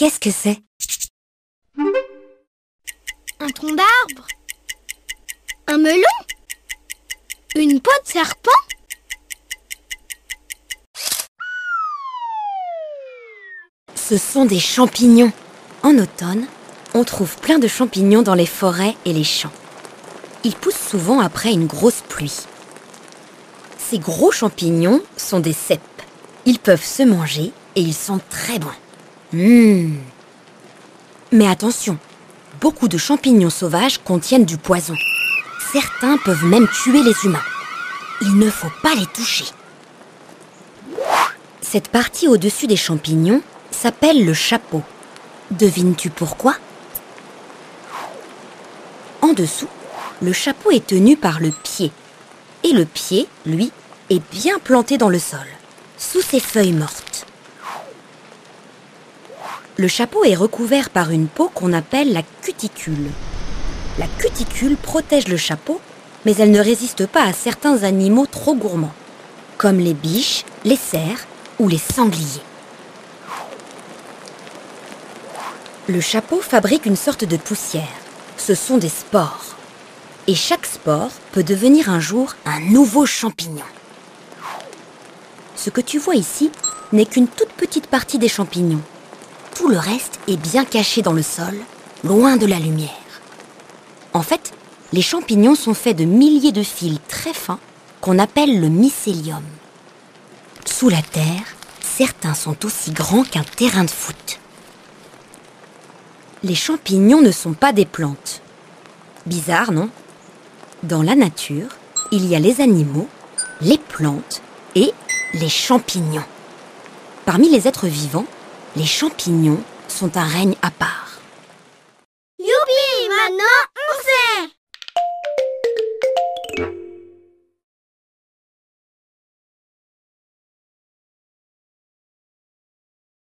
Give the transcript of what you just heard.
Qu'est-ce que c'est? Un tronc d'arbre? Un melon? Une peau de serpent? Ce sont des champignons. En automne, on trouve plein de champignons dans les forêts et les champs. Ils poussent souvent après une grosse pluie. Ces gros champignons sont des cèpes. Ils peuvent se manger et ils sont très bons. Mais attention, beaucoup de champignons sauvages contiennent du poison. Certains peuvent même tuer les humains. Il ne faut pas les toucher. Cette partie au-dessus des champignons s'appelle le chapeau. Devines-tu pourquoi? En dessous, le chapeau est tenu par le pied. Et le pied, lui, est bien planté dans le sol, sous ses feuilles mortes. Le chapeau est recouvert par une peau qu'on appelle la cuticule. La cuticule protège le chapeau, mais elle ne résiste pas à certains animaux trop gourmands, comme les biches, les cerfs ou les sangliers. Le chapeau fabrique une sorte de poussière. Ce sont des spores. Et chaque spore peut devenir un jour un nouveau champignon. Ce que tu vois ici n'est qu'une toute petite partie des champignons. Tout le reste est bien caché dans le sol, loin de la lumière. En fait, les champignons sont faits de milliers de fils très fins qu'on appelle le mycélium. Sous la terre, certains sont aussi grands qu'un terrain de foot. Les champignons ne sont pas des plantes. Bizarre, non? Dans la nature, il y a les animaux, les plantes et les champignons. Parmi les êtres vivants, les champignons sont un règne à part. Youpi! Maintenant,